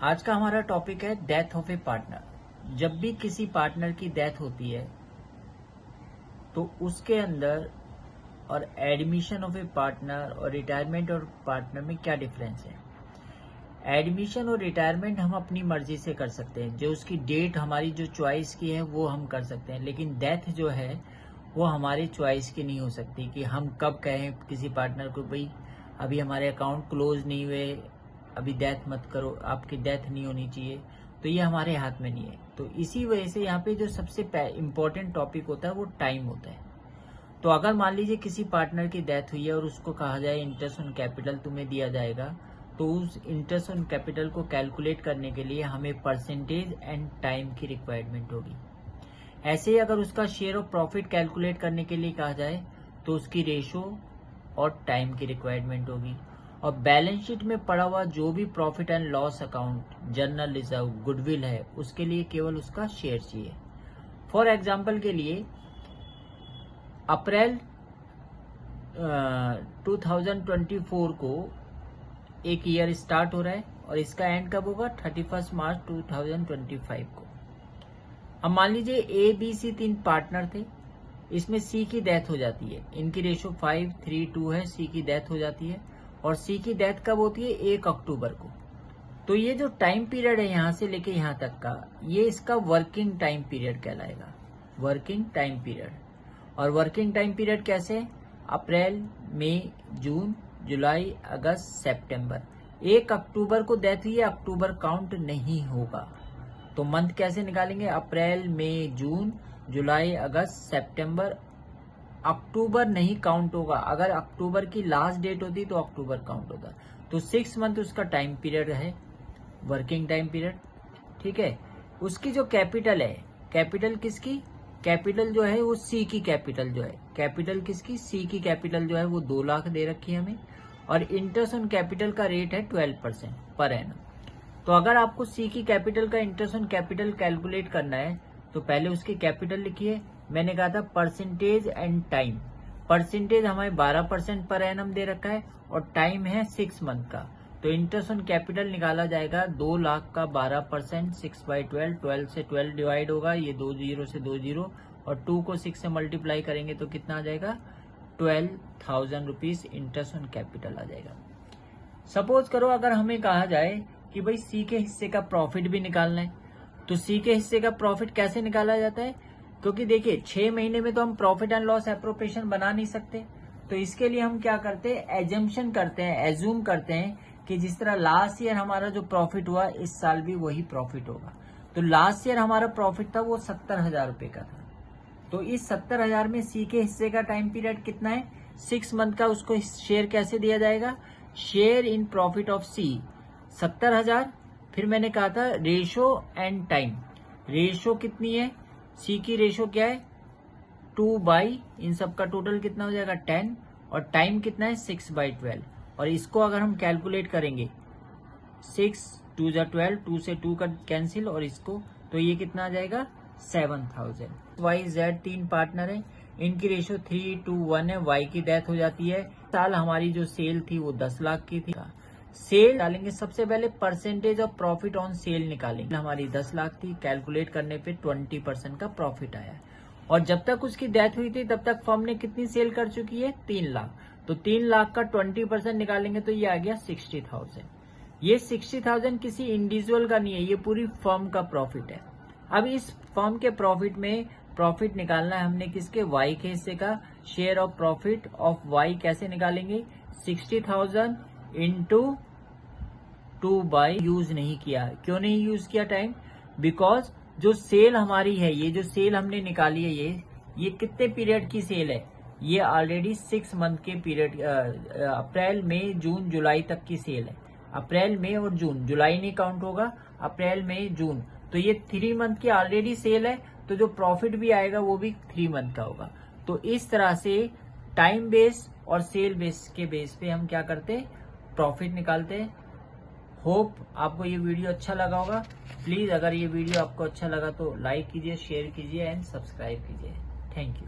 आज का हमारा टॉपिक है डेथ ऑफ ए पार्टनर। जब भी किसी पार्टनर की डेथ होती है तो उसके अंदर और एडमिशन ऑफ ए पार्टनर और रिटायरमेंट और पार्टनर में क्या डिफरेंस है। एडमिशन और रिटायरमेंट हम अपनी मर्जी से कर सकते हैं, जो उसकी डेट हमारी जो चॉइस की है वो हम कर सकते हैं, लेकिन डेथ जो है वो हमारी चॉइस की नहीं हो सकती कि हम कब कहें किसी पार्टनर को भाई अभी हमारे अकाउंट क्लोज नहीं हुए, अभी डेथ मत करो, आपकी डेथ नहीं होनी चाहिए। तो ये हमारे हाथ में नहीं है। तो इसी वजह से यहाँ पे जो सबसे इम्पोर्टेंट टॉपिक होता है वो टाइम होता है। तो अगर मान लीजिए किसी पार्टनर की डेथ हुई है और उसको कहा जाए इंटरेस्ट ऑन कैपिटल तुम्हें दिया जाएगा, तो उस इंटरेस्ट ऑन कैपिटल को कैलकुलेट करने के लिए हमें परसेंटेज एंड टाइम की रिक्वायरमेंट होगी। ऐसे ही अगर उसका शेयर ऑफ प्रॉफिट कैलकुलेट करने के लिए कहा जाए तो उसकी रेशो और टाइम की रिक्वायरमेंट होगी। और बैलेंस शीट में पड़ा हुआ जो भी profit and loss account, journal reserve, goodwill है, उसके लिए केवल उसका शेयर चाहिए। फॉर एग्जाम्पल के लिए अप्रैल 2024 को एक ईयर स्टार्ट हो रहा है और इसका एंड कब होगा 31 मार्च 2025 को। अब मान लीजिए ए बी सी 3 पार्टनर थे, इसमें सी की डेथ हो जाती है, इनकी रेशो 5:3:2 है, सी की डेथ हो जाती है और सी की डेथ कब होती है 1 अक्टूबर को। तो ये जो टाइम पीरियड है यहाँ से लेके यहाँ तक का, ये इसका वर्किंग टाइम पीरियड कहलाएगा, वर्किंग टाइम पीरियड। और वर्किंग टाइम पीरियड कैसे, अप्रैल, मई, जून, जुलाई, अगस्त, सितंबर। 1 अक्टूबर को डेथ हुई है, अक्टूबर काउंट नहीं होगा। तो मंथ कैसे निकालेंगे, अप्रैल, मई, जून, जुलाई, अगस्त, सितंबर। अक्टूबर नहीं काउंट होगा, अगर अक्टूबर की लास्ट डेट होती तो अक्टूबर काउंट होता। तो 6 मंथ उसका टाइम पीरियड है, वर्किंग टाइम पीरियड। ठीक है। उसकी जो कैपिटल है, कैपिटल किसकी, कैपिटल जो है वो सी की कैपिटल जो है, कैपिटल किसकी, सी की कैपिटल जो है वो 2 लाख दे रखी है हमें। और इंटरेस्ट ऑन कैपिटल का रेट है 12% पर एनम। तो अगर आपको सी की कैपिटल का इंटरेस्ट ऑन कैपिटल कैलकुलेट करना है तो पहले उसकी कैपिटल लिखिए। मैंने कहा था परसेंटेज एंड टाइम। परसेंटेज हमें 12% पर एनम दे रखा है और टाइम है 6 मंथ का। तो इंटरेस्ट ऑन कैपिटल निकाला जाएगा 2 लाख का 12%, 6/12, 12 से 12 डिवाइड होगा, ये 2 जीरो से 2 जीरो और 2 को 6 से मल्टीप्लाई करेंगे तो कितना आ जाएगा 12,000 रुपीज इंटरेस्ट ऑन कैपिटल आ जाएगा। सपोज करो अगर हमें कहा जाए कि भाई सी के हिस्से का प्रॉफिट भी निकालना है, तो सी के हिस्से का प्रॉफिट कैसे निकाला जाता है, क्योंकि देखिए 6 महीने में तो हम प्रॉफिट एंड लॉस एप्रोप्रिएशन बना नहीं सकते। तो इसके लिए हम क्या करते हैं, एजम्पशन करते हैं, एज्यूम करते हैं कि जिस तरह लास्ट ईयर हमारा जो प्रॉफिट हुआ इस साल भी वही प्रॉफिट होगा। तो लास्ट ईयर हमारा प्रॉफिट था वो 70,000 रुपए का था। तो इस 70,000 में सी के हिस्से का टाइम पीरियड कितना है, 6 मंथ का। उसको शेयर कैसे दिया जाएगा, शेयर इन प्रॉफिट ऑफ सी 70,000। फिर मैंने कहा था रेशो एंड टाइम, रेशो कितनी है, सी की रेशो क्या है 2 इन सब का टोटल कितना हो जाएगा 10 और टाइम कितना है 6/12। और इसको अगर हम कैलकुलेट करेंगे 6 2 जा 12, 2 से 2 का कैंसिल और इसको, तो ये कितना आ जाएगा 7,000। वाई जेड 3 पार्टनर है, इनकी रेशो 3:1 है, वाई की डेथ हो जाती है। साल हमारी जो सेल थी वो 10 लाख की थी। सेल डालेंगे, सबसे पहले percentage of profit on sale निकालेंगे। हमारी 10 लाख थी, कैलकुलेट करने पे 20% का प्रॉफिट आया। और जब तक उसकी डेथ हुई थी तब तक फर्म ने कितनी सेल कर चुकी है 3 लाख। तो 3 लाख का 20% निकालेंगे तो ये आ गया 60,000। ये 60,000 किसी इंडिविजुअल का नहीं है, ये पूरी फर्म का प्रॉफिट है। अब इस फर्म के प्रॉफिट में प्रॉफिट निकालना है हमने किसके, वाई के हिस्से का। Share of profit of Y कैसे निकालेंगे, 60,000 इंटू 2 यूज नहीं किया। क्यों नहीं यूज किया टाइम, बिकॉज जो सेल हमारी है, ये जो सेल हमने निकाली है, ये कितने पीरियड की सेल है, ये ऑलरेडी 6 मंथ के पीरियड, अप्रैल मई जून जुलाई तक की सेल है। अप्रैल मई और जून, जुलाई नहीं काउंट होगा, अप्रैल मई जून, तो ये 3 मंथ की ऑलरेडी सेल है। तो जो प्रॉफिट भी आएगा वो भी 3 मंथ का होगा। तो इस तरह से टाइम बेस और सेल बेस के बेस पे हम क्या करते हैं, प्रॉफिट निकालते हैं। होप आपको ये वीडियो अच्छा लगा होगा। प्लीज अगर ये वीडियो आपको अच्छा लगा तो लाइक कीजिए, शेयर कीजिए एंड सब्सक्राइब कीजिए। Thank you.